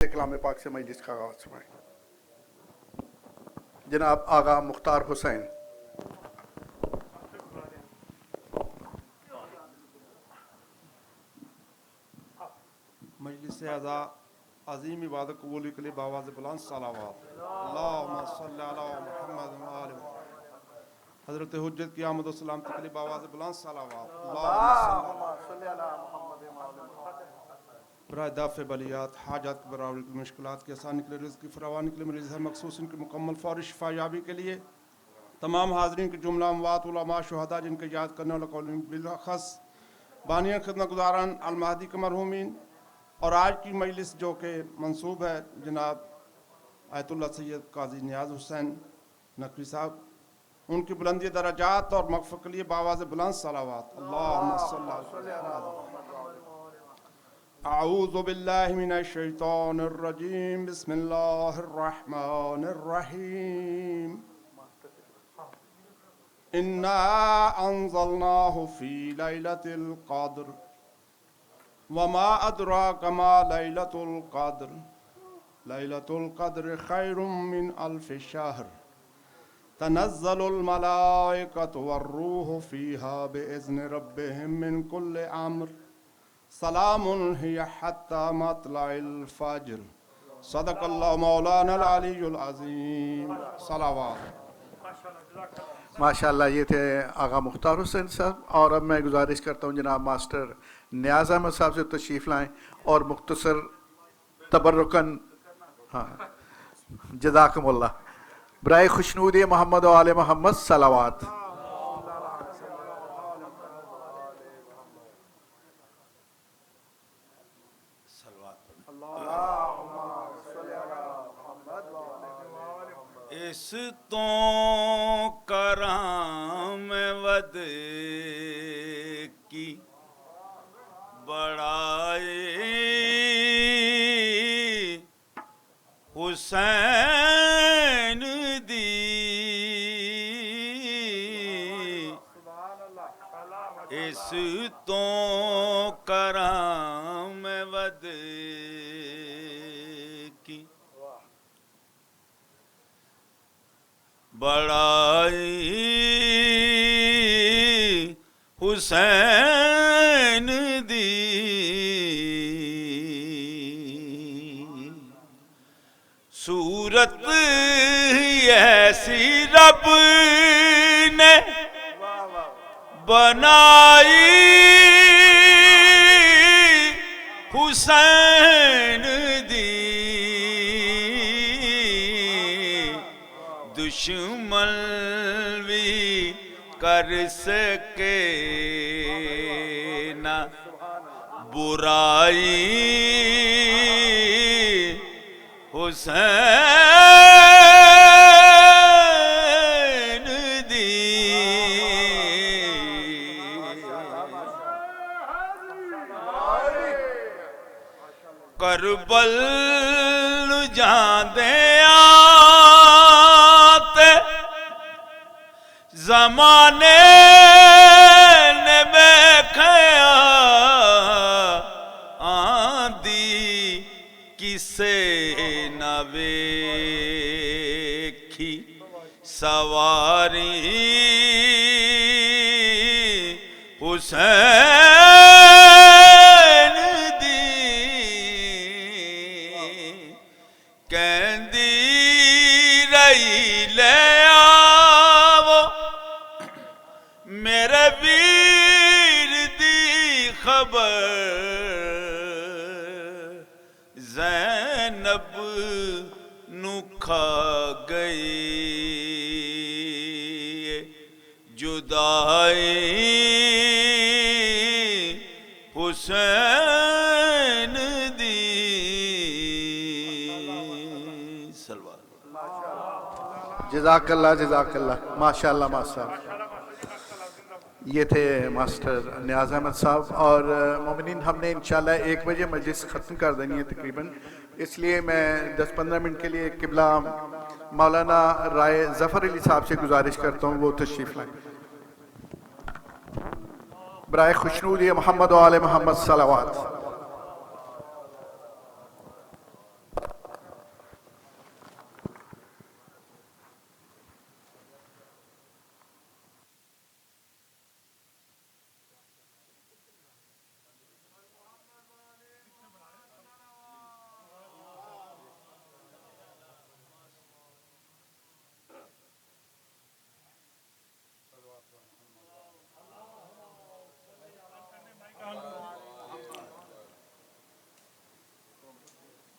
کلام پاک سے مجلس کا آغاز فرمائیں۔ جناب آغا مختار حسین۔ مجلس اعضاء عظیم عبادت قبول کے لیے بآواز بلند صلوات اللہم صلی علی محمد و آل محمد۔ حضرت حجت کی آمد و سلامتی کے لیے بآواز بلند صلوات اللہم صلی علی محمد و آل محمد۔ برائے دافع بلیات، حاجات کی برآوری کی مشکلات کی آسانی کے لیے، رزق کی فراوانی کے لیے، مریض ہے مخصوص ان کی مکمل فوری شفا یابی کے لیے، تمام حاضرین کے جملہ اموات علماء شہداء جن کے یاد کرنے والا قول بالاخص بانیان خدمت گزاران المہدی کے مرحومین، اور آج کی مجلس جو کہ منسوب ہے جناب آیت اللہ سید قاضی نیاز حسین نقوی صاحب، ان کی بلندی درجات اور مغفرت کے لیے بآواز بلند صلوات اللہم صلی علی اعوذ باللہ من الشیطان الرجیم بسم اللہ الرحمن الرحیم انا انزلناہ فی لیلۃ القدر وما ادراک ما لیلۃ القدر لیلۃ القدر خیر من الف شہر تنزل الملائکۃ والروح فیہا باذن ربہم من کل امر سلام ہی حتی مطلع الفجر صدق اللہ مولانا العلی العظیم صلوات۔ ماشاءاللہ یہ تھے آغا مختار حسین صاحب، اور اب میں گزارش کرتا ہوں جناب ماسٹر نیاز احمد صاحب سے تشریف لائیں اور مختصر تبرکن جزاکم اللہ برائے خوشنودی محمد و آل محمد صلوات۔ اس تو کرام ود کی بڑائی حسین دی، اس تو کرام ود کی بڑائی حسین دی، صورت ایسی رب نے بنائی حسین دی، دشمن بھی کر سکے نہ برائی حسین دی، کربل جان دے زمانے نے بیکھیا آندی کسے نہ ویکھی سواری حسین دی، کہندی رہی لے میرے ویر دی خبر، زینب نو کھا گئی جدائی حسین دی، جزاک اللہ ماشاءاللہ ماشاءاللہ۔ یہ تھے ماسٹر نیاز احمد صاحب، اور مومنین ہم نے انشاءاللہ 1 بجے مجلس ختم کر دینی ہے تقریباً، اس لیے میں 10-15 منٹ کے لیے قبلہ مولانا رائے ظفر علی صاحب سے گزارش کرتا ہوں وہ تشریف لائیں۔ برائے خوشنودی محمد و آل محمد صلوات۔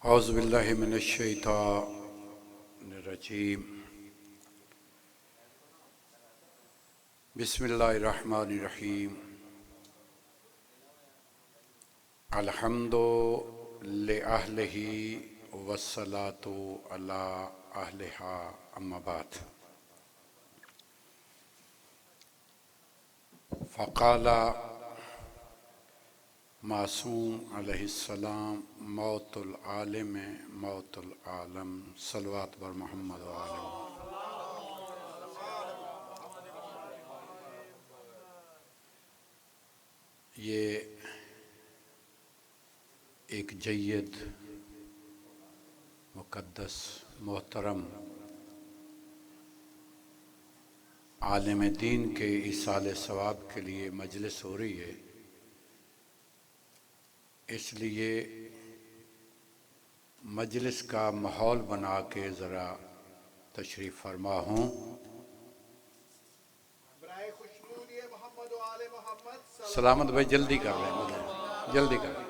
اعوذ باللہ من الشیطان الرجیم بسم اللہ الرحمن الرحیم الحمد لأہلہ والصلاة علی اہلہا اما بعد فقال معصوم علیہ السلام موت العالم موت العالم صلوات بر محمد وآلہ. یہ ایک جید مقدس محترم عالم دین کے ایصال ثواب کے لیے مجلس ہو رہی ہے، اس لیے مجلس کا ماحول بنا کے ذرا تشریف فرما ہوں. سلامت بھائی جلدی کر لیں، جلدی کر لیں.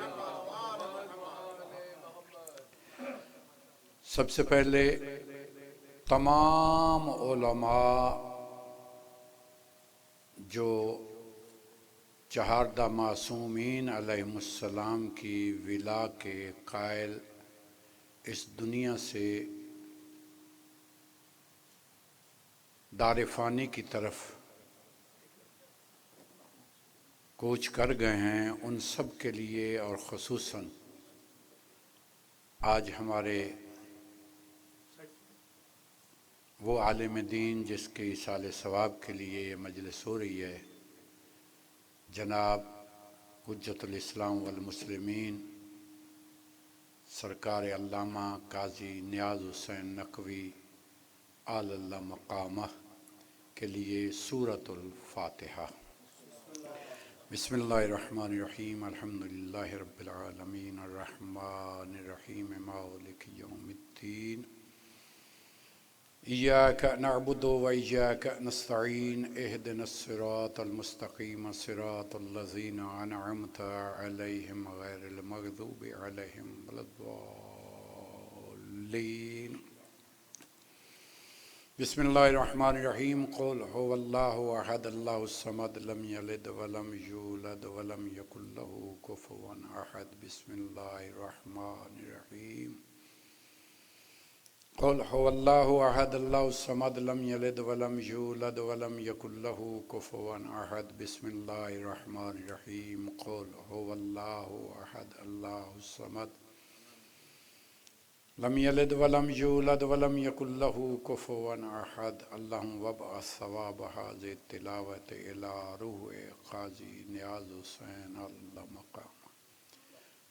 سب سے پہلے تمام علماء جو چہاردہ معصومین علیہم السلام کی ولا کے قائل اس دنیا سے دار فانی کی طرف کوچ کر گئے ہیں، ان سب کے لیے اور خصوصاً آج ہمارے وہ عالم دین جس کے ایصال ثواب کے لیے یہ مجلس ہو رہی ہے، جناب حجت الاسلام والمسلمین سرکار علامہ قاضی نیاز حسین نقوی اعلی اللہ مقامہ کے لیے سورۃ الفاتحہ. بسم اللہ الرحمن الرحیم الحمدللہ رب العالمین الرحمن الرحیم مالک یوم الدین ایاک نعبد و ایاک نستعین اہدنا الصراط المستقیم صراط الذین انعمت علیہم غیر المغضوب علیہم ولا الضالین. بسم اللہ الرحمن الرحیم قل هو اللہ احد اللہ الصمد لم یلد ولم یولد ولم یکن له کفوا احد. بسم اللہ الرحمن الرحیم قل هو اللہ احد اللہ الصمد لم یلد ولم یولد ولم یکن له کفوا احد. بسم اللہ الرحمن الرحیم قل هو اللہ احد اللہ الصمد لم یلد ولم یولد ولم یکن له کفوا احد. اللہم وابعث ثواب هذه التلاوة الى روح قاضی نیاز حسین اللہ مقام.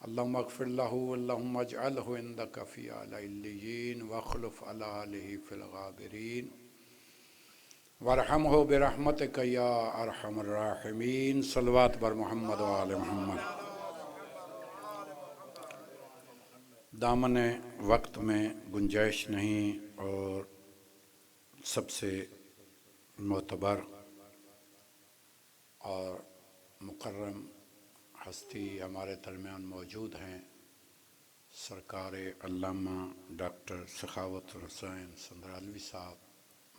اللہم اغفر له اللہم اجعلہ عندک فی اعلی علیین واخلف علی آلہ فی الغابرین وارحمہ برحمتک یا ارحم الراحمین. صلوات بر محمد وآل محمد. دامن وقت میں گنجائش نہیں اور سب سے معتبر اور مکرم ہستی ہمارے درمیان موجود ہیں، سرکار علامہ ڈاکٹر سخاوت الحسین سندرالوی صاحب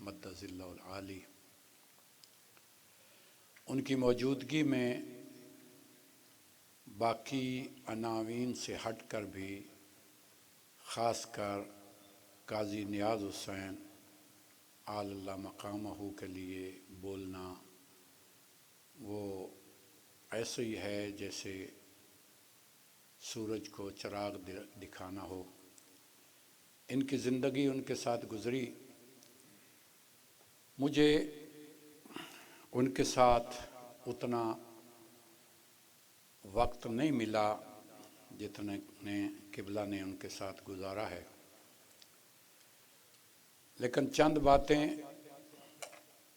مد ظلہ العالی. ان کی موجودگی میں باقی عناوین سے ہٹ کر بھی خاص کر قاضی نیاز حسین اعلی اللہ مقامہ کے لیے بولنا وہ ایسے ہی ہے جیسے سورج کو چراغ دکھانا ہو. ان کی زندگی ان کے ساتھ گزری، مجھے ان کے ساتھ اتنا وقت نہیں ملا جتنے قبلہ نے ان کے ساتھ گزارا ہے، لیکن چند باتیں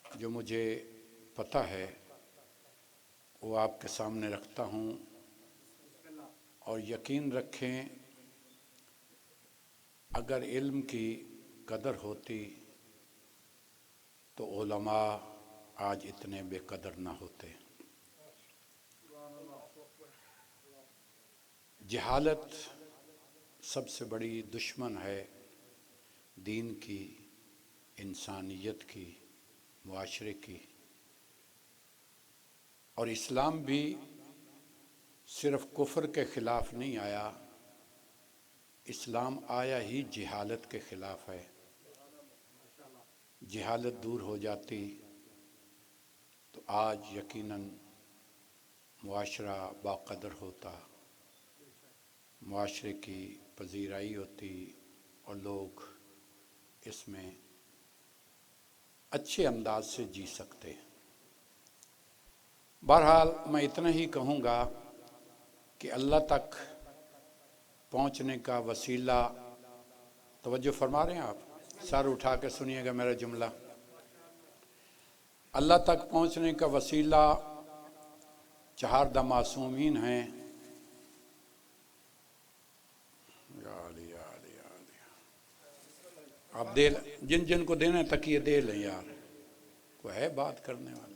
جو مجھے پتہ ہے وہ آپ کے سامنے رکھتا ہوں. اور یقین رکھیں اگر علم کی قدر ہوتی تو علماء آج اتنے بے قدر نہ ہوتے. جہالت سب سے بڑی دشمن ہے دین کی، انسانیت کی، معاشرے کی۔ اور اسلام بھی صرف کفر کے خلاف نہیں آیا، اسلام آیا ہی جہالت کے خلاف ہے۔ جہالت دور ہو جاتی تو آج یقیناً معاشرہ باقدر ہوتا، معاشرے کی پذیرائی ہوتی اور لوگ اس میں اچھے انداز سے جی سکتے۔ بہرحال میں اتنا ہی کہوں گا کہ اللہ تک پہنچنے کا وسیلہ، توجہ فرما رہے ہیں آپ؟ سر اٹھا کے سنیے گا میرا جملہ۔ اللہ تک پہنچنے کا وسیلہ چہاردہ معصومین ہیں۔ آپ دے جن جن کو دینا تکیے دے لیں یار، کوئی ہے بات کرنے والے؟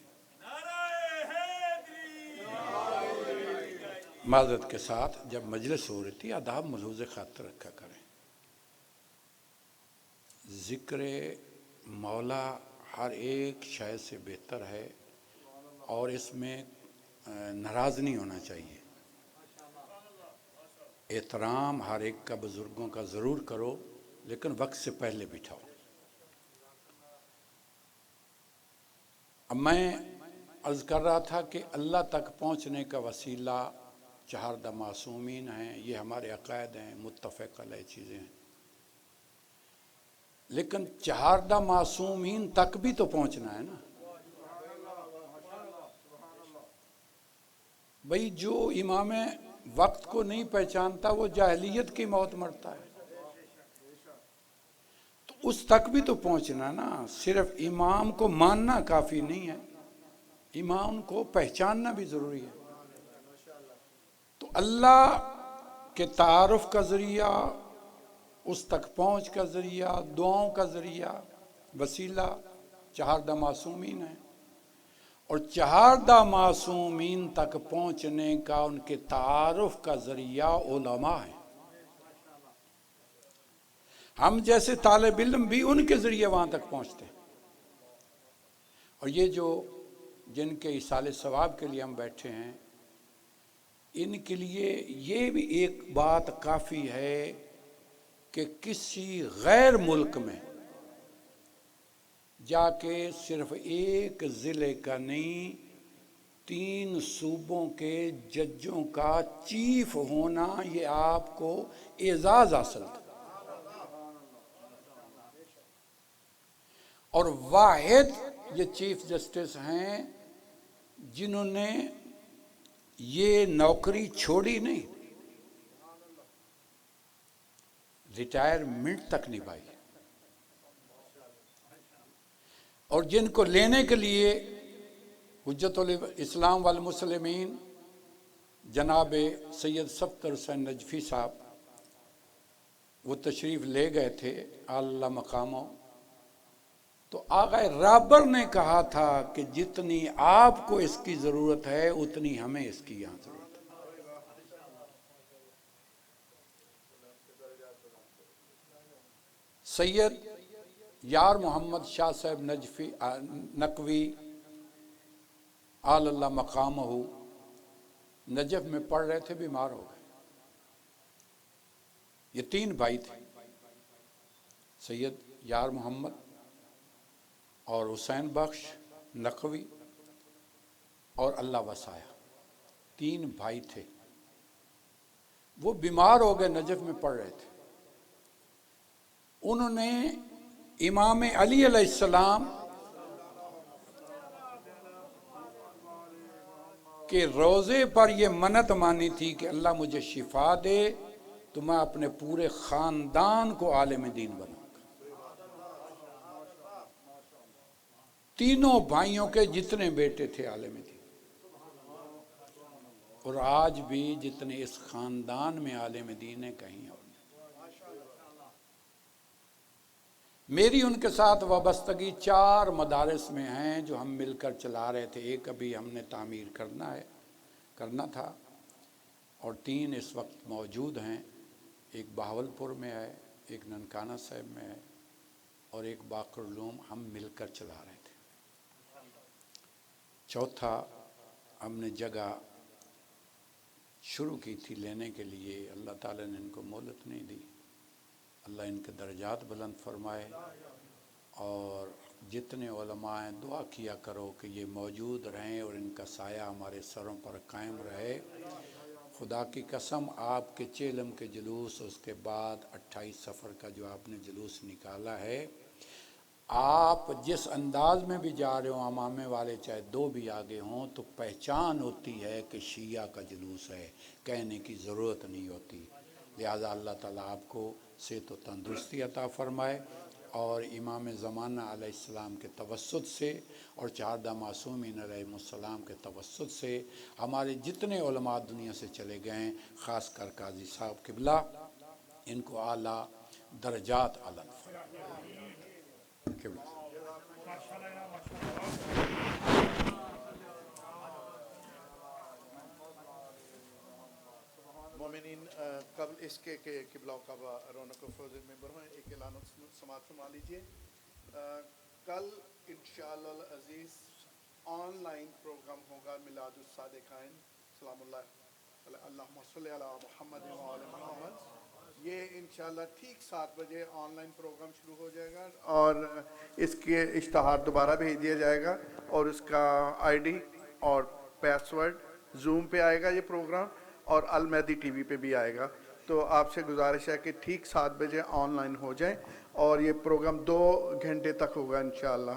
معذرت کے ساتھ جب مجلس ہو رہی تھی آداب ملحوظ خاطر رکھا کریں۔ ذکر مولا ہر ایک شے سے بہتر ہے اور اس میں ناراض نہیں ہونا چاہیے۔ احترام ہر ایک کا بزرگوں کا ضرور کرو، لیکن وقت سے پہلے بٹھاؤ۔ اب میں عرض کر رہا تھا کہ اللہ تک پہنچنے کا وسیلہ چہاردہ معصومین ہیں، یہ ہمارے عقائد ہیں، متفق علیہ چیزیں ہیں، لیکن چہاردہ معصومین تک بھی تو پہنچنا ہے نا۔ بھئی جو امام وقت کو نہیں پہچانتا وہ جاہلیت کی موت مرتا ہے، تو اس تک بھی تو پہنچنا نا۔ صرف امام کو ماننا کافی نہیں ہے، امام کو پہچاننا بھی ضروری ہے۔ تو اللہ کے تعارف کا ذریعہ، اس تک پہنچ کا ذریعہ، دعاؤں کا ذریعہ، وسیلہ چہاردہ معصومین ہیں، اور چہاردہ معصومین تک پہنچنے کا ان کے تعارف کا ذریعہ علماء ہیں۔ ہم جیسے طالب علم بھی ان کے ذریعے وہاں تک پہنچتے ہیں۔ اور یہ جو جن کے ایصال ثواب کے لیے ہم بیٹھے ہیں، ان کے لیے یہ بھی ایک بات کافی ہے کہ کسی غیر ملک میں جا کے صرف ایک ضلع کا نہیں 3 صوبوں کے ججوں کا چیف ہونا، یہ آپ کو اعزاز حاصل تھا۔ اور واحد یہ چیف جسٹس ہیں جنہوں نے یہ نوکری چھوڑی نہیں، ریٹائرمنٹ تک نبھائی، اور جن کو لینے کے لیے حجت الاسلام والمسلمین جناب سید صفدر حسین نجفی صاحب وہ تشریف لے گئے تھے اعلیٰ مقاموں، تو آقا رابر نے کہا تھا کہ جتنی آپ کو اس کی ضرورت ہے اتنی ہمیں اس کی یہاں ضرورت ہے۔ سید یار محمد شاہ صاحب نجفی نقوی اعلیٰ مقامہ نجف میں پڑھ رہے تھے، بیمار ہو گئے۔ یہ 3 بھائی تھے، سید یار محمد اور حسین بخش نقوی اور اللہ وسایا، 3 بھائی تھے۔ وہ بیمار ہو گئے، نجف میں پڑھ رہے تھے۔ انہوں نے امام علی علیہ السلام کے روضے پر یہ منت مانی تھی کہ اللہ مجھے شفا دے تو میں اپنے پورے خاندان کو عالم دین بناؤں گا۔ تینوں بھائیوں کے جتنے بیٹے تھے عالم دین، اور آج بھی جتنے اس خاندان میں عالم دین ہیں کہیں اور نہیں۔ میری ان کے ساتھ وابستگی 4 مدارس میں ہیں جو ہم مل کر چلا رہے تھے۔ ایک ابھی ہم نے تعمیر کرنا تھا، اور 3 اس وقت موجود ہیں۔ ایک بہاولپور میں ہے، ایک ننکانہ صاحب میں ہے اور ایک باقر العلوم ہم مل کر چلا رہے تھے۔ چوتھا ہم نے جگہ شروع کی تھی لینے کے لیے، اللہ تعالیٰ نے ان کو مہلت نہیں دی، اللہ ان کے درجات بلند فرمائے، اور جتنے علماء ہیں دعا کیا کرو کہ یہ موجود رہیں اور ان کا سایہ ہمارے سروں پر قائم رہے۔ خدا کی قسم آپ کے چیلم کے جلوس، اس کے بعد 28 سفر کا جو آپ نے جلوس نکالا ہے، آپ جس انداز میں بھی جا رہے ہو، امامے والے چاہے 2 بھی آگے ہوں تو پہچان ہوتی ہے کہ شیعہ کا جلوس ہے، کہنے کی ضرورت نہیں ہوتی۔ لہذا اللہ تعالیٰ آپ کو صحت و تندرستی عطا فرمائے، اور امام زمانہ علیہ السلام کے توسط سے اور 4 معصومین علیہ السلام کے توسط سے ہمارے جتنے علماء دنیا سے چلے گئے ہیں، خاص کر قاضی صاحب قبلہ، ان کو اعلیٰ درجات عطا فرمائے۔ قبلہ مومنین، قبل اس کے کہ قبلہ کا رونق و فروز ممبر ہیں، ایک اعلان سماعت فرما لیجیے۔ کل انشاءاللہ العزیز آن لائن پروگرام ہوگا میلاد الصادقین، سلام اللہ اللہم صلی علی محمد و آل محمد۔ یہ انشاءاللہ ٹھیک 7 بجے آن لائن پروگرام شروع ہو جائے گا، اور اس کے اشتہار دوبارہ بھیج دیا جائے گا، اور اس کا ID اور پاس ورڈ زوم پہ آئے گا یہ پروگرام، اور المہدی ٹی وی پہ بھی آئے گا۔ تو آپ سے گزارش ہے کہ ٹھیک 7 بجے آن لائن ہو جائیں، اور یہ پروگرام 2 گھنٹے تک ہوگا انشاءاللہ،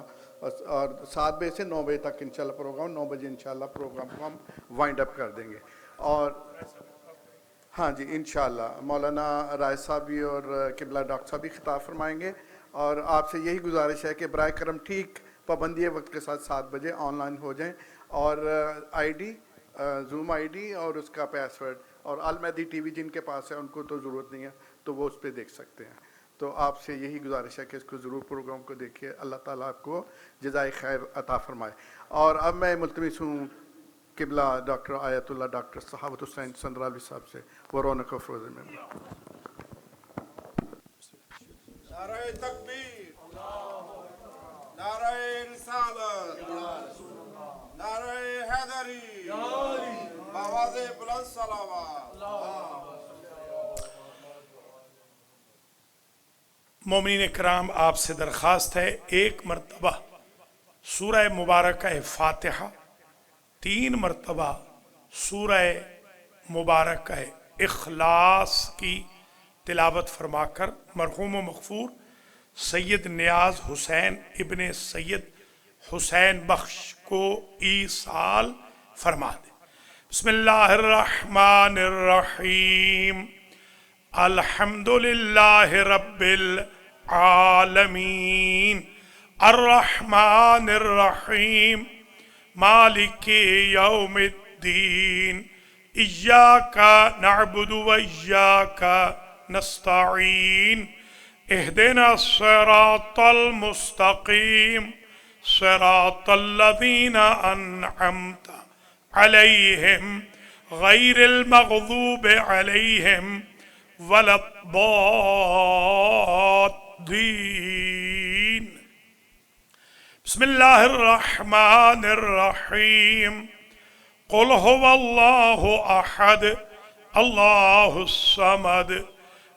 اور 7 بجے سے 9 بجے تک انشاءاللہ پروگرام، 9 بجے انشاءاللہ پروگرام کو ہم وائنڈ اپ کر دیں گے۔ اور ہاں جی انشاءاللہ مولانا رائے صاحب بھی اور قبلہ ڈاکٹر صاحب بھی خطاب فرمائیں گے، اور آپ سے یہی گزارش ہے کہ برائے کرم ٹھیک پابندی وقت کے ساتھ 7 بجے آن لائن ہو جائیں، اور ID زوم ID اور اس کا پاس ورڈ، اور المہدی ٹی وی جن کے پاس ہے ان کو تو ضرورت نہیں ہے تو وہ اس پہ دیکھ سکتے ہیں۔ تو آپ سے یہی گزارش ہے کہ اس کو ضرور پروگرام کو دیکھیے، اللہ تعالیٰ آپ کو جزائے خیر عطا فرمائے۔ اور اب میں ملتمس ہوں قبلہ ڈاکٹر آیت اللہ ڈاکٹر صحابت حسین سندرالی صاحب سے، وہ رونق و فروز میں۔ نعرہ تکبیر، نعرہ رسالت، نعرہ حیدری، آواز بلند صلوات۔ مومنین کرام، آپ سے درخواست ہے ایک مرتبہ سورہ مبارکہ فاتحہ، 3 مرتبہ سورہ مبارکہ اخلاص کی تلاوت فرما کر مرحوم و مغفور سید نیاز حسین ابن سید حسین بخش کو ایصال فرما دیں۔ بسم اللہ الرحمن الرحیم، الحمدللہ رب العالمین، الرحمن الرحیم، مالک یوم الدین، ایاک نعبد و ایاک نستعین، اہدنا الصراط المستقیم، صراط الذین انعمت علیہم غیر المغضوب علیہم ولا الضالین۔ بسم اللہ الرحمن الرحیم، قل هو اللہ احد اللہ الصمد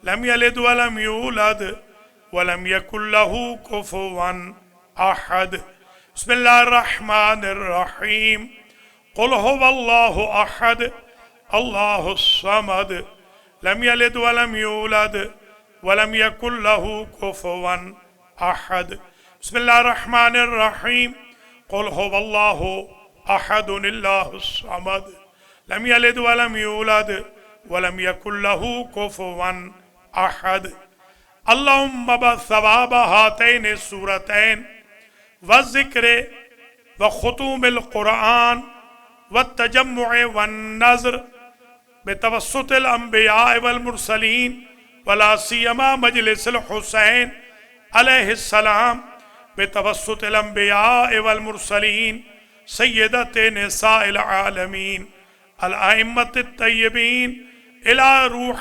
لم یلد ولم یولد ولم یکن له کفوا احد۔ بسم اللہ الرحمن الرحیم، قل هو اللہ احد اللہ الصمد لم یلد ولم یولد ولم یکن له کفوا احد۔ بسم اللہ الرحمن الرحیم، قل هو اللہ احد اللہ الصمد لم یلد ولم یولد ولم یکن له کفوا احد۔ اللہم بثواب ہاتین السورتین والذکر وختوم القرآن والتجمع والنظر بتوسط الانبیاء والمرسلین ولا سیما مجلس الحسین علیہ السلام بتوسط الانبیاء والمرسلین سیدت نساء العالمین الائمة الطیبین الى روح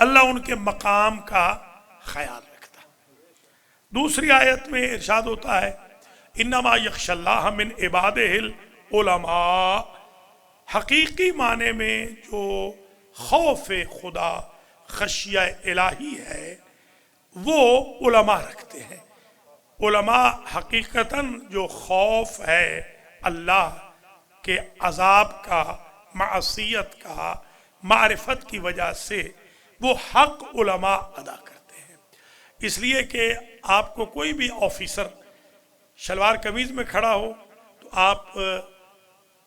اللہ ان کے مقام کا خیال رکھتا ہے۔ دوسری آیت میں ارشاد ہوتا ہے انما یخشی اللہ من عبادہ العلماء، حقیقی معنی میں جو خوف خدا خشیہ الہی ہے وہ علماء رکھتے ہیں۔ علماء حقیقتاً جو خوف ہے اللہ کے عذاب کا، معصیت کا، معرفت کی وجہ سے وہ حق علماء ادا کرتے ہیں۔ اس لیے کہ آپ کو کوئی بھی آفیسر شلوار قمیض میں کھڑا ہو تو آپ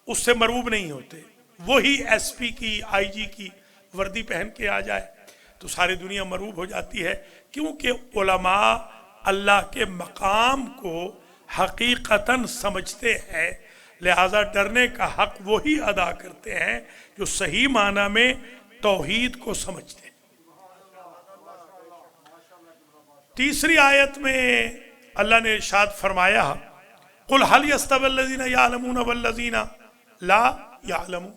اس سے مرعوب نہیں ہوتے، وہی ایس پی کی، آئی جی کی وردی پہن کے آ جائے تو ساری دنیا مرعوب ہو جاتی ہے، کیونکہ علماء اللہ کے مقام کو حقیقتاً سمجھتے ہیں، لہذا ڈرنے کا حق وہی ادا کرتے ہیں جو صحیح معنی میں توحید کو سمجھتے ہیں۔ تیسری آیت میں اللہ نے ارشاد فرمایا قُلْ هَلْ يَسْتَوِي الَّذِينَ يَعْلَمُونَ وَالَّذِينَ لَا يَعْلَمُونَ،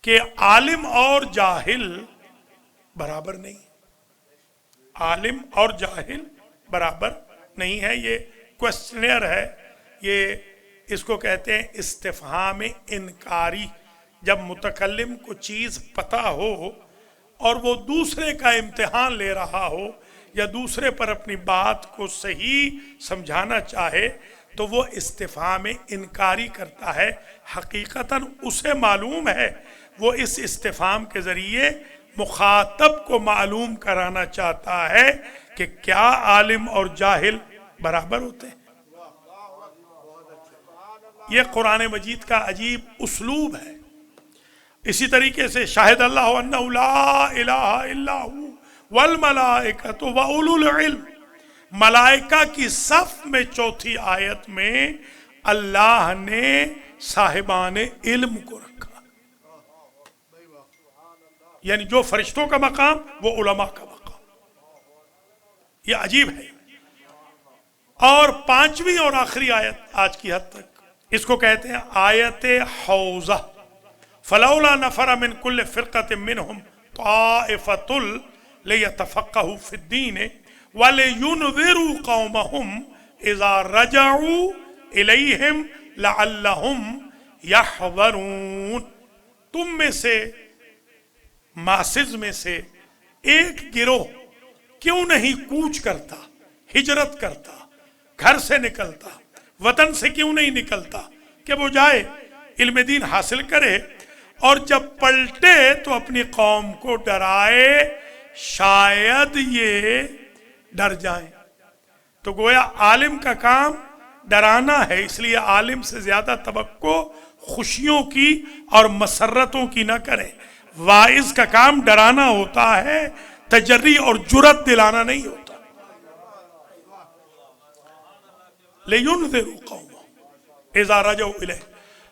کہ عالم اور جاہل برابر نہیں، عالم اور جاہل برابر نہیں ہے۔ یہ کوسچنر ہے، یہ اس کو کہتے ہیں استفہام انکاری، جب متکلم کو چیز پتہ ہو اور وہ دوسرے کا امتحان لے رہا ہو یا دوسرے پر اپنی بات کو صحیح سمجھانا چاہے تو وہ استفہام انکاری کرتا ہے۔ حقیقتاً اسے معلوم ہے، وہ اس استفہام کے ذریعے مخاطب کو معلوم کرانا چاہتا ہے کہ کیا عالم اور جاہل برابر ہوتے ہیں۔ یہ قرآن مجید کا عجیب اسلوب ہے۔ اسی طریقے سے شاہد اللہ انہ لا الہ الا ہو والملائکۃ واولو العلم، ملائکہ کی صف میں چوتھی آیت میں اللہ نے صاحبان علم کو رکھا، یعنی جو فرشتوں کا مقام وہ علماء کا مقام۔ یہ عجیب ہے۔ اور پانچویں اور آخری آیت آج کی حد تک اس کو کہتے ہیں آیت حوزہ، فلولا نفر من کل فرقۃ منہم طائفۃ لیتفقہوا فی الدین ولینذروا قومہم اذا رجعوا الیہم لعلہم یحذرون۔ تم میں سے، ماسز میں سے ایک گروہ کیوں نہیں کوچ کرتا، ہجرت کرتا، گھر سے نکلتا، وطن سے کیوں نہیں نکلتا کہ وہ جائے علم دین حاصل کرے، اور جب پلٹے تو اپنی قوم کو ڈرائے، شاید یہ ڈر جائیں۔ تو گویا عالم کا کام ڈرانا ہے، اس لیے عالم سے زیادہ توقع خوشیوں کی اور مسرتوں کی نہ کریں۔ واعظ کا کام ڈرانا ہوتا ہے، تجری اور جرت دلانا نہیں ہوتا۔ لِيُنذِرُوا قَوْمَهُمْ اِذَا رَجَعُوا إِلَيْهِ۔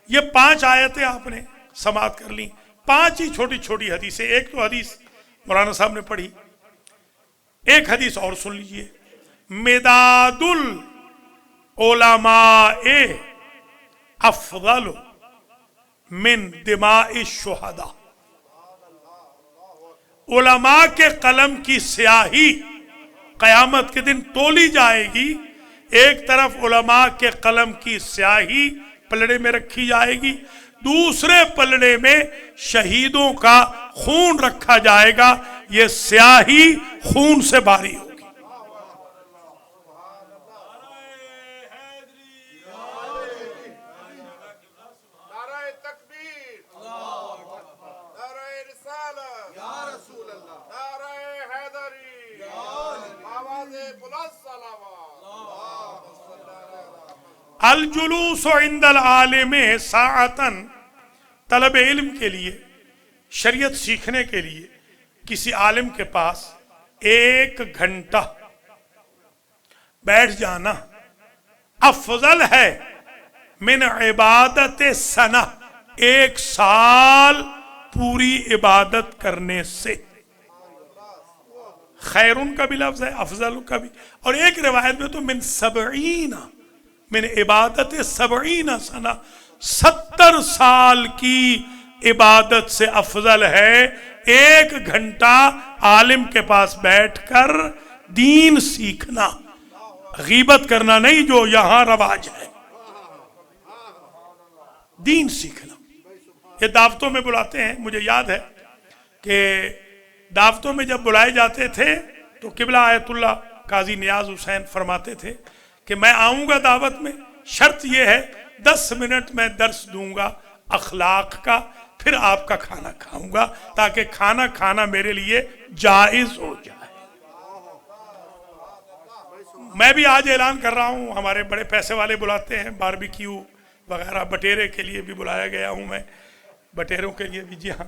یہ 5 آیتیں آپ نے سماعت کر لی، 5 ہی چھوٹی چھوٹی حدیثیں۔ ایک تو حدیث مولانا صاحب نے پڑھی، ایک حدیث اور سن لیجئے، مداد العلماء افضل من دماء الشہداء۔ علماء کے قلم کی سیاہی قیامت کے دن تولی جائے گی، ایک طرف علماء کے قلم کی سیاہی پلڑے میں رکھی جائے گی، دوسرے پلڑے میں شہیدوں کا خون رکھا جائے گا، یہ سیاہی خون سے بھاری ہوگی۔ الجلوس عند العالم ساعتاً، طلب علم کے لیے، شریعت سیکھنے کے لیے کسی عالم کے پاس 1 گھنٹہ بیٹھ جانا افضل ہے من عبادت سنہ، 1 سال پوری عبادت کرنے سے۔ خیرون کا بھی لفظ ہے، افضل کا بھی، اور ایک روایت میں تو من 70 من عبادت 70 سنہ، 70 سال کی عبادت سے افضل ہے 1 گھنٹہ عالم کے پاس بیٹھ کر دین سیکھنا، غیبت کرنا نہیں جو یہاں رواج ہے، دین سیکھنا۔ یہ دعوتوں میں بلاتے ہیں، مجھے یاد ہے کہ دعوتوں میں جب بلائے جاتے تھے تو قبلہ آیت اللہ قاضی نیاز حسین فرماتے تھے کہ میں آؤں گا دعوت میں، شرط یہ ہے 10 منٹ میں درس دوں گا اخلاق کا، پھر آپ کا کھانا کھاؤں گا تاکہ کھانا کھانا میرے لیے جائز ہو جائے۔ میں بھی آج اعلان کر رہا ہوں، ہمارے بڑے پیسے والے بلاتے ہیں، باربیکیو وغیرہ، بٹیرے کے لیے بھی بلایا گیا ہوں میں، بٹیروں کے لیے بھی، جی ہاں،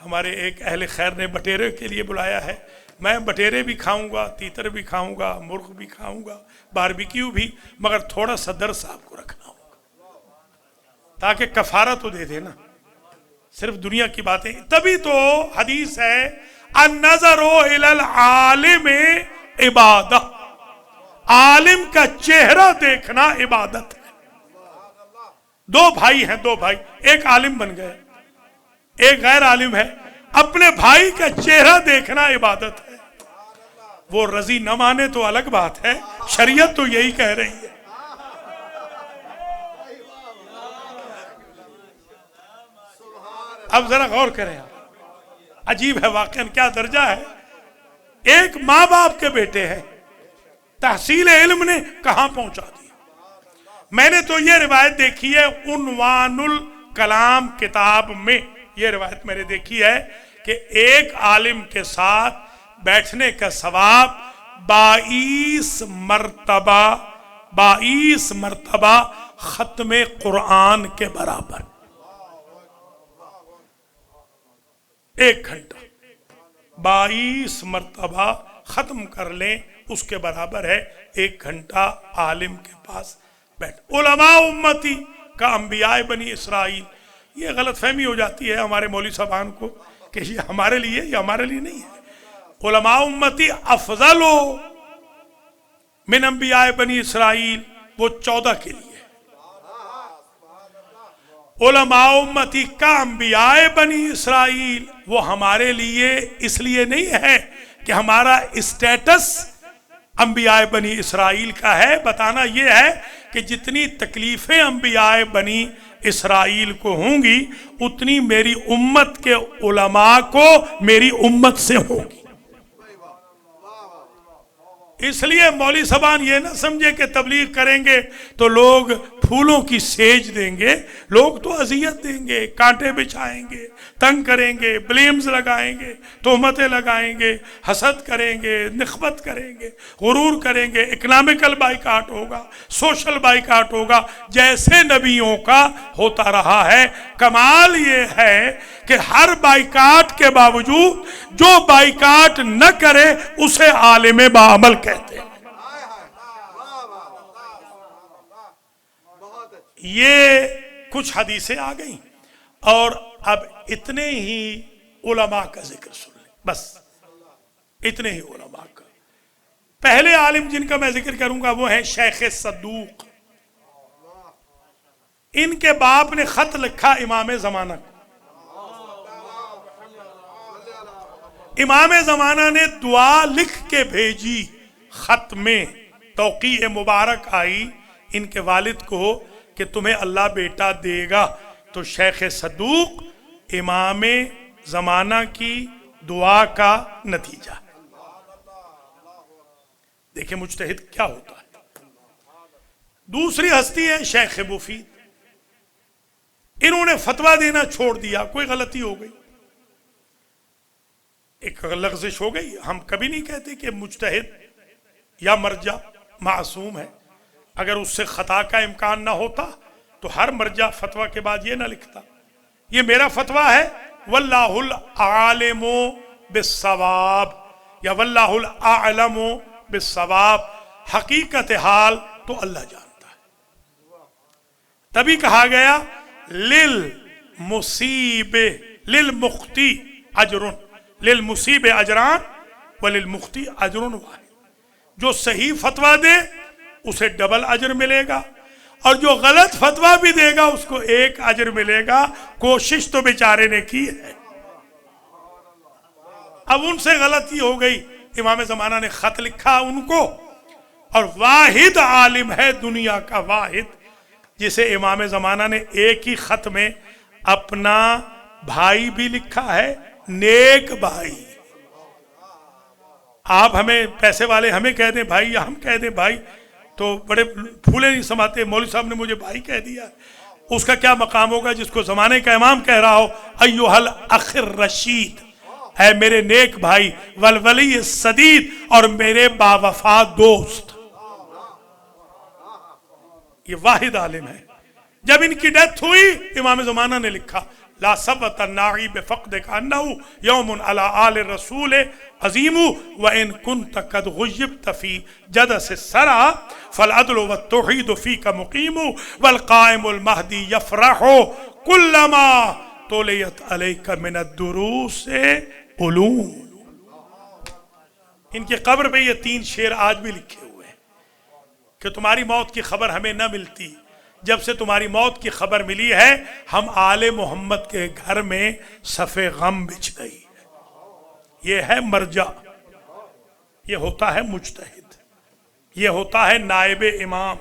ہمارے ایک اہل خیر نے بٹیرے کے لیے بلایا ہے۔ میں بٹیرے بھی کھاؤں گا، تیتر بھی کھاؤں گا، مرغ بھی کھاؤں گا، باربیکیو بھی، مگر تھوڑا صدر صاحب کو رکھنا ہوگا تاکہ کفارہ تو دے دینا، صرف دنیا کی باتیں۔ تبھی تو حدیث ہے النظر الی العالم عبادہ، عالم کا چہرہ دیکھنا عبادت ہے۔ 2 بھائی ہیں، 2 بھائی، ایک عالم بن گئے، ایک غیر عالم ہے، اپنے بھائی کا چہرہ دیکھنا عبادت ہے۔ وہ رضی نہ مانے تو الگ بات ہے، شریعت تو یہی کہہ رہی ہے۔ اب ذرا غور کریں آپ، عجیب ہے واقعاً، کیا درجہ ہے۔ ایک ماں باپ کے بیٹے ہیں، تحصیل علم نے کہاں پہنچا دیا۔ میں نے تو یہ روایت دیکھی ہے عنوان الکلام کتاب میں، یہ روایت میں نے دیکھی ہے کہ ایک عالم کے ساتھ بیٹھنے کا ثواب 22 مرتبہ ختم قرآن کے برابر۔ 1 گھنٹہ 22 مرتبہ ختم کر لیں، اس کے برابر ہے 1 گھنٹہ عالم کے پاس بیٹھ۔ علماء امتی کا انبیاء بنی اسرائیل، یہ غلط فہمی ہو جاتی ہے ہمارے مولوی صاحبان کو کہ یہ ہمارے لیے، یہ ہمارے لیے نہیں ہے۔ علماء امتی افضل من انبیاء بنی اسرائیل، وہ 14 کے لیے۔ علماء امتی کا انبیاء بنی اسرائیل، وہ ہمارے لیے اس لیے نہیں ہے کہ ہمارا اسٹیٹس انبیاء بنی اسرائیل کا ہے، بتانا یہ ہے کہ جتنی تکلیفیں انبیاء بنی اسرائیل کو ہوں گی اتنی میری امت کے علماء کو میری امت سے ہوگی۔ اس لیے مولوی صاحبان یہ نہ سمجھے کہ تبلیغ کریں گے تو لوگ پھولوں کی سیج دیں گے، لوگ تو اذیت دیں گے، کانٹے بچھائیں گے، تنگ کریں گے، بلیمز لگائیں گے، تہمتیں لگائیں گے، حسد کریں گے، نخبت کریں گے، غرور کریں گے، اکنامکل بائیکاٹ ہوگا، سوشل بائیکاٹ ہوگا، جیسے نبیوں کا ہوتا رہا ہے۔ کمال یہ ہے کہ ہر بائیکاٹ کے باوجود جو بائیکاٹ نہ کرے اسے عالم باعمل کہتے ہیں۔ یہ کچھ حدیثیں آ گئیں اور اب اتنے ہی علماء کا ذکر سن لیں، بس اتنے ہی علماء کا۔ پہلے عالم جن کا میں ذکر کروں گا وہ ہیں شیخ صدوق۔ ان کے باپ نے خط لکھا امام زمانہ کو، امام زمانہ نے دعا لکھ کے بھیجی، خط میں توقیع مبارک آئی ان کے والد کو کہ تمہیں اللہ بیٹا دے گا، تو شیخ صدوق امام زمانہ کی دعا کا نتیجہ۔ دیکھیں مجتہد کیا ہوتا ہے۔ دوسری ہستی ہے شیخ مفید، انہوں نے فتویٰ دینا چھوڑ دیا، کوئی غلطی ہو گئی، ایک لغزش ہو گئی۔ ہم کبھی نہیں کہتے کہ مجتہد یا مرجع معصوم ہے، اگر اس سے خطا کا امکان نہ ہوتا تو ہر مرجع فتویٰ کے بعد یہ نہ لکھتا یہ میرا فتویٰ ہے واللہ العالم بالصواب یا واللہ الاعلم بالصواب، حقیقت حال تو اللہ جانتا ہے۔ تبھی کہا گیا للمصیب للمختی اجر، للمصیب اجران وللمختی اجر واحد، جو صحیح فتویٰ دے اسے ڈبل اجر ملے گا، اور جو غلط فتویٰ بھی دے گا اس کو ایک اجر ملے گا، کوشش تو بیچارے نے کی ہے۔ اب ان سے غلطی ہو گئی، امام زمانہ نے خط لکھا ان کو، اور واحد عالم ہے دنیا کا واحد جسے امام زمانہ نے ایک ہی خط میں اپنا بھائی بھی لکھا ہے، نیک بھائی۔ آپ ہمیں پیسے والے ہمیں کہہ دیں بھائی یا ہم کہہ دیں بھائی تو بڑے پھولے نہیں سماتے، مولوی صاحب نے مجھے بھائی کہہ دیا، اس کا کیا مقام ہوگا جس کو زمانے کا امام کہہ رہا ہو ایھا الاخ الرشید، اے میرے نیک بھائی، والولی الصدید، اور میرے باوفا دوست۔ یہ واحد عالم ہے۔ جب ان کی ڈیتھ ہوئی امام زمانہ نے لکھا لا ثبت الناعی بفقدک انہ یوم علی آل الرسول عظیم وان کنت قد غیبت فی جدس السرى فالعدل والتوحید فیک مقیم والقائم المہدی یفرح کلما تولیت علیک من الدروس علوم۔ ان کی قبر پہ یہ 3 شعر آج بھی لکھے ہوئے ہیں کہ تمہاری موت کی خبر ہمیں نہ ملتی، جب سے تمہاری موت کی خبر ملی ہے ہم آل محمد کے گھر میں صف غم بچھ گئی ہے۔ یہ ہے مرجع، یہ ہوتا ہے مجتہد، یہ ہوتا ہے نائب امام۔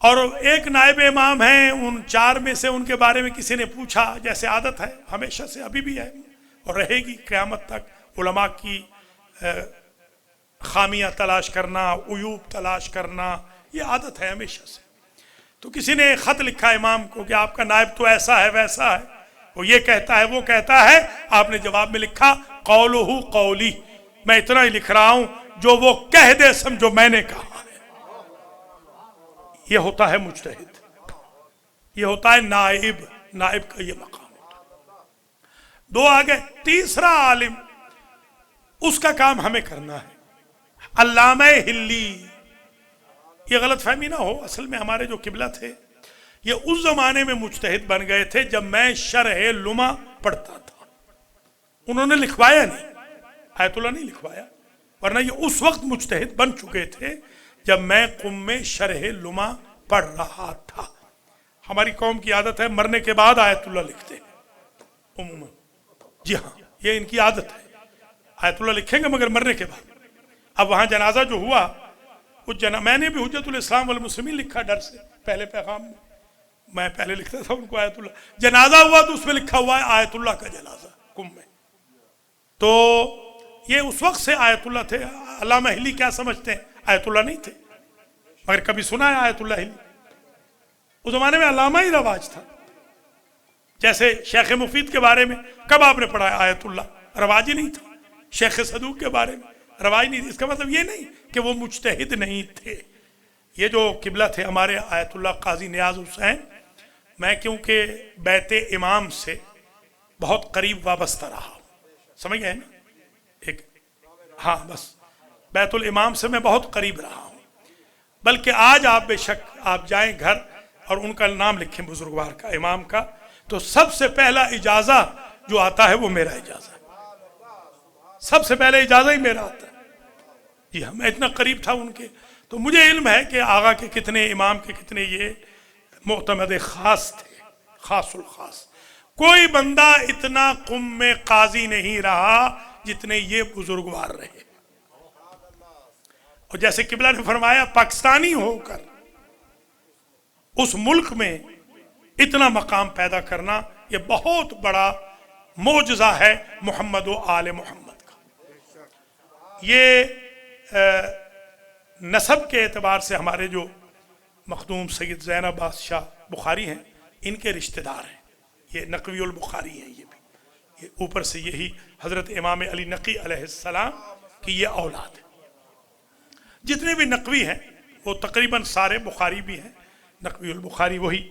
اور ایک نائب امام ہیں، ان 4 میں سے ان کے بارے میں کسی نے پوچھا، جیسے عادت ہے ہمیشہ سے، ابھی بھی ہے اور رہے گی قیامت تک، علماء کی خامیاں تلاش کرنا، عیوب تلاش کرنا، یہ عادت ہے ہمیشہ سے۔ تو کسی نے خط لکھا امام کو کہ آپ کا نائب تو ایسا ہے ویسا ہے، وہ یہ کہتا ہے وہ کہتا ہے۔ آپ نے جواب میں لکھا قولہ قولی، میں اتنا ہی لکھ رہا ہوں جو وہ کہہ دے سمجھو میں نے کہا ہے۔ یہ ہوتا ہے مجتہد، یہ ہوتا ہے نائب، نائب کا یہ مقام ہوتا ہے۔ 2 آگے، تیسرا عالم، اس کا کام ہمیں کرنا ہے۔ علامہ ہلی، یہ غلط فہمی نہ ہو، اصل میں ہمارے جو قبلہ تھے یہ اس زمانے میں مجتہد بن گئے تھے جب میں شرح لمع پڑھتا تھا، انہوں نے لکھوایا نہیں، آیت اللہ نہیں لکھوایا، ورنہ یہ اس وقت مجتہد بن چکے تھے جب میں قم میں شرح لمع پڑھ رہا تھا۔ ہماری قوم کی عادت ہے مرنے کے بعد آیت اللہ لکھتے ہیں عموماً، جی ہاں یہ ان کی عادت ہے، آیت اللہ لکھیں گے مگر مرنے کے بعد۔ اب وہاں جنازہ جو ہوا، میں نے بھی حجت الاسلام والمسلمین لکھا ڈر سے، پہلے پیغام میں پہلے لکھتا تھا ان کو آیت اللہ، جنازہ ہوا تو اس میں لکھا ہوا ہے آیت اللہ کا جنازہ قم میں۔ تو یہ اس وقت سے آیت اللہ تھے۔ علامہ ہلی کیا سمجھتے ہیں؟ آیت اللہ نہیں تھے، مگر کبھی سنا ہے آیت اللہ ہلی؟ اس زمانے میں علامہ ہی رواج تھا، جیسے شیخ مفید کے بارے میں کب آپ نے پڑھا ہے آیت اللہ؟ رواج ہی نہیں تھا۔ شیخ صدوق کے بارے میں رواج نہیں تھی۔ اس کا مطلب یہ نہیں کہ وہ مجتہد نہیں تھے۔ یہ جو قبلہ تھے ہمارے آیت اللہ قاضی نیاز حسین، میں کیونکہ بیت امام سے بہت قریب وابستہ رہا ہوں، سمجھ گئے نا؟ ایک ہاں بس بیت الامام سے میں بہت قریب رہا ہوں، بلکہ آج آپ بے شک آپ جائیں گھر اور ان کا نام لکھیں بزرگوار کا، امام کا، تو سب سے پہلا اجازہ جو آتا ہے وہ میرا اجازہ ہے، سب سے پہلے اجازہ ہی میرا آتا ہے۔ جی ہاں، میں اتنا قریب تھا ان کے، تو مجھے علم ہے کہ آغا کے کتنے، امام کے کتنے یہ معتمد خاص تھے، خاص الخاص۔ کوئی بندہ اتنا قم میں قاضی نہیں رہا جتنے یہ بزرگوار رہے۔ اور جیسے قبلہ نے فرمایا پاکستانی ہو کر اس ملک میں اتنا مقام پیدا کرنا یہ بہت بڑا معجزہ ہے محمد و آل محمد کا۔ یہ نسب کے اعتبار سے ہمارے جو مخدوم سید زین عباس شاہ بخاری ہیں، ان کے رشتہ دار ہیں، یہ نقوی البخاری ہیں، یہ بھی یہ اوپر سے یہی حضرت امام علی نقی علیہ السلام کی یہ اولاد ہے۔ جتنے بھی نقوی ہیں وہ تقریباً سارے بخاری بھی ہیں، نقوی البخاری وہی۔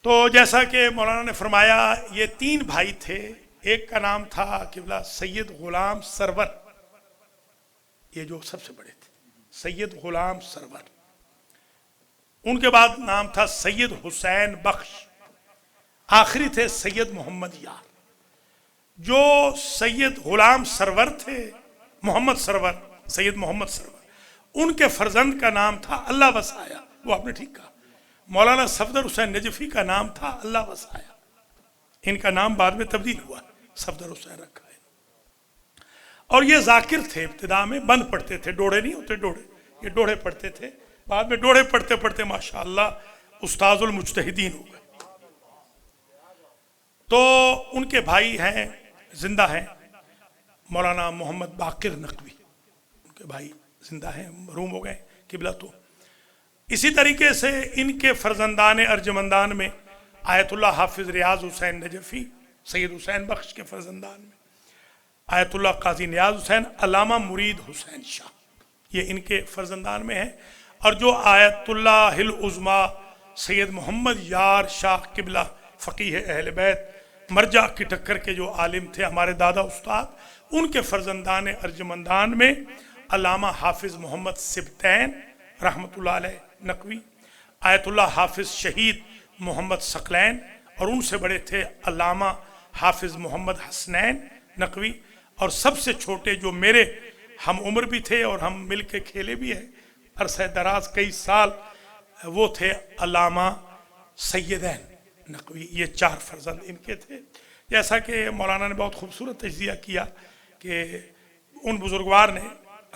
تو جیسا کہ مولانا نے فرمایا یہ 3 بھائی تھے، ایک کا نام تھا قبلہ سید غلام سرور، یہ جو سب سے بڑے تھے سید غلام سرور، ان کے بعد نام تھا سید حسین بخش، آخری تھے سید محمد یار۔ جو سید غلام سرور تھے، محمد سرور، سید محمد سرور، ان کے فرزند کا نام تھا اللہ وسایا، وہ آپ نے ٹھیک کہا۔ مولانا صفدر حسین نجفی کا نام تھا اللہ وسایا، ان کا نام بعد میں تبدیل ہوا، صفدر حسین رکھا ہے۔ اور یہ ذاکر تھے، ابتدا میں بند پڑھتے تھے، ڈوڑے نہیں ہوتے ڈوڑے، یہ ڈوڑے پڑھتے تھے، بعد میں ڈوڑے پڑھتے پڑھتے ماشاءاللہ استاذ المجتہدین ہو گئے۔ تو ان کے بھائی ہیں، زندہ ہیں، مولانا محمد باقر نقوی، ان کے بھائی زندہ ہیں، محروم ہو گئے قبلہ تو۔ اسی طریقے سے ان کے فرزندان ارجمندان میں آیت اللہ حافظ ریاض حسین نجفی، سید حسین بخش کے فرزندان میں آیت اللہ قاضی نیاز حسین، علامہ مرید حسین شاہ، یہ ان کے فرزندان میں ہیں۔ اور جو آیت اللہ العظمیٰ سید محمد یار شاہ قبلہ فقیہ اہل بیت مرجع کی ٹکر کے جو عالم تھے، ہمارے دادا استاد، ان کے فرزندان ارجمندان میں علامہ حافظ محمد سبتین رحمۃ اللہ علیہ نقوی، آیت اللہ حافظ شہید محمد ثقلین، اور ان سے بڑے تھے علامہ حافظ محمد حسنین نقوی، اور سب سے چھوٹے جو میرے ہم عمر بھی تھے اور ہم مل کے کھیلے بھی ہیں عرصہ دراز کئی سال، وہ تھے علامہ سیدین نقوی۔ یہ 4 فرزند ان کے تھے۔ جیسا کہ مولانا نے بہت خوبصورت تجزیہ کیا کہ ان بزرگوار نے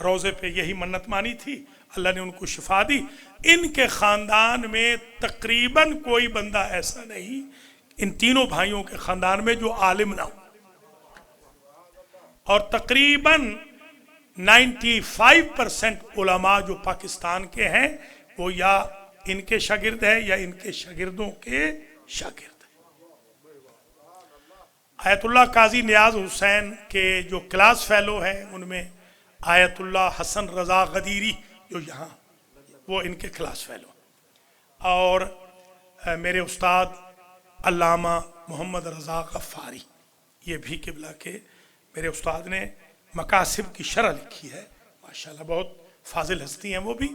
روزے پہ یہی منت مانی تھی، اللہ نے ان کو شفا دی۔ ان کے خاندان میں تقریباً کوئی بندہ ایسا نہیں، ان تینوں بھائیوں کے خاندان میں جو عالم نہ ہو، اور تقریباً 95% علماء جو پاکستان کے ہیں وہ یا ان کے شاگرد ہیں یا ان کے شاگردوں کے شاگرد ہیں۔ آیت اللہ قاضی نیاز حسین کے جو کلاس فیلو ہیں ان میں آیت اللہ حسن رضا غدیری جو یہاں، وہ ان کے کلاس فیلو، اور میرے استاد علامہ محمد رضا غفاری، یہ بھی قبلہ کے میرے استاد نے مقاصد کی شرح لکھی ہے، ماشاءاللہ بہت فاضل ہستی ہیں وہ بھی۔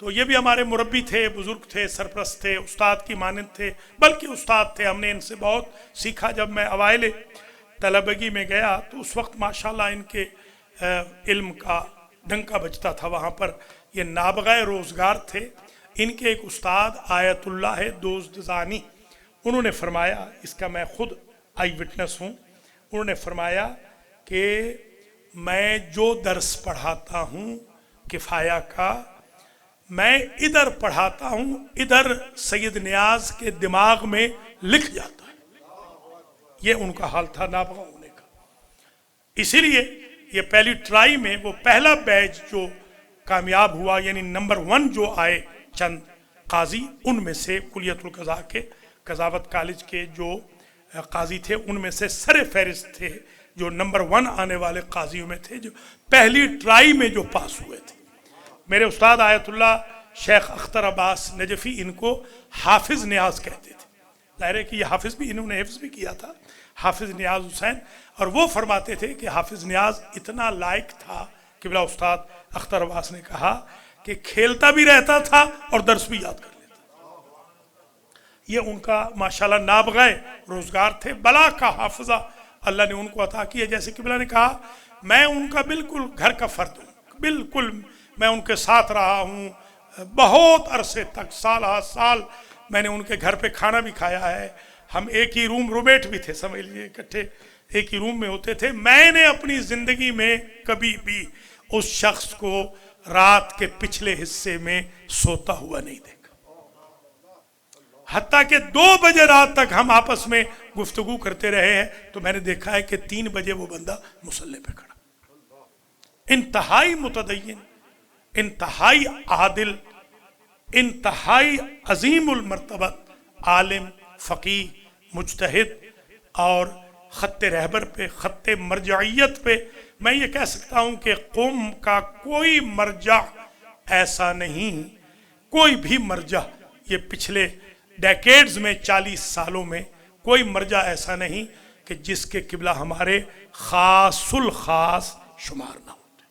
تو یہ بھی ہمارے مربی تھے، بزرگ تھے، سرپرست تھے، استاد کی مانند تھے، بلکہ استاد تھے۔ ہم نے ان سے بہت سیکھا۔ جب میں اوائل طلبگی میں گیا تو اس وقت ماشاءاللہ ان کے علم کا ڈنکا بجتا تھا وہاں پر، یہ نابغہ روزگار تھے۔ ان کے ایک استاد آیت اللہ دوزدزانی، انہوں نے فرمایا، اس کا میں خود آئی وٹنس ہوں، انہوں نے فرمایا کہ میں جو درس پڑھاتا ہوں کفایہ کا، میں ادھر پڑھاتا ہوں، ادھر سید نیاز کے دماغ میں لکھ جاتا ہے۔ یہ ان کا حال تھا نابغہ ہونے کا۔ اسی لیے یہ پہلی ٹرائی میں وہ پہلا بیچ جو کامیاب ہوا، یعنی نمبر 1 جو آئے چند قاضی، ان میں سے کلیت القضاء کے قضاوت کالج کے جو قاضی تھے ان میں سے سر فہرست تھے، جو نمبر 1 آنے والے قاضیوں میں تھے، جو پہلی ٹرائی میں جو پاس ہوئے تھے۔ میرے استاد آیت اللہ شیخ اختر عباس نجفی ان کو حافظ نیاز کہتے تھے۔ ظاہر ہے کہ یہ حافظ بھی انہوں نے حفظ بھی کیا تھا، حافظ نیاز حسین، اور وہ فرماتے تھے کہ حافظ نیاز اتنا لائق تھا، قبلہ استاد اختر عباس نے کہا کہ کھیلتا بھی رہتا تھا اور درس بھی یاد کر لیتا تھا۔ یہ ان کا ماشاءاللہ نابغہ روزگار تھے، بلا کا حافظہ اللہ نے ان کو عطا کیا۔ جیسے قبلہ نے کہا میں ان کا بالکل گھر کا فرد ہوں، بالکل میں ان کے ساتھ رہا ہوں، بہت عرصے تک، سال ہا سال میں نے ان کے گھر پہ کھانا بھی کھایا ہے، ہم ایک ہی رومیٹ بھی تھے، سمجھ لیجیے اکٹھے ایک ہی روم میں ہوتے تھے۔ میں نے اپنی زندگی میں کبھی بھی اس شخص کو رات کے پچھلے حصے میں سوتا ہوا نہیں دیکھا، حتیٰ کہ 2 بجے رات تک ہم آپس میں گفتگو کرتے رہے ہیں تو میں نے دیکھا ہے کہ 3 بجے وہ بندہ مصلی پہ کھڑا، انتہائی متدین، انتہائی عادل، انتہائی عظیم المرتبت عالم، فقیہ، مجتہد، اور خط رہبر پہ، خط مرجعیت پہ میں یہ کہہ سکتا ہوں کہ قوم کا کوئی مرجع ایسا نہیں، کوئی بھی مرجع، یہ پچھلے ڈیکیڈز میں 40 سالوں میں کوئی مرجع ایسا نہیں کہ جس کے قبلہ ہمارے خاص الخاص شمار نہ ہوتے۔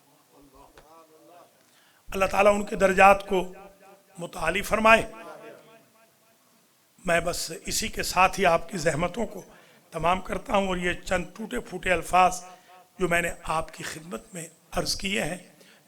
اللہ تعالیٰ ان کے درجات کو متعالی فرمائے۔ میں بس اسی کے ساتھ ہی آپ کی زحمتوں کو تمام کرتا ہوں، اور یہ چند ٹوٹے پھوٹے الفاظ جو میں نے آپ کی خدمت میں عرض کیے ہیں،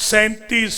37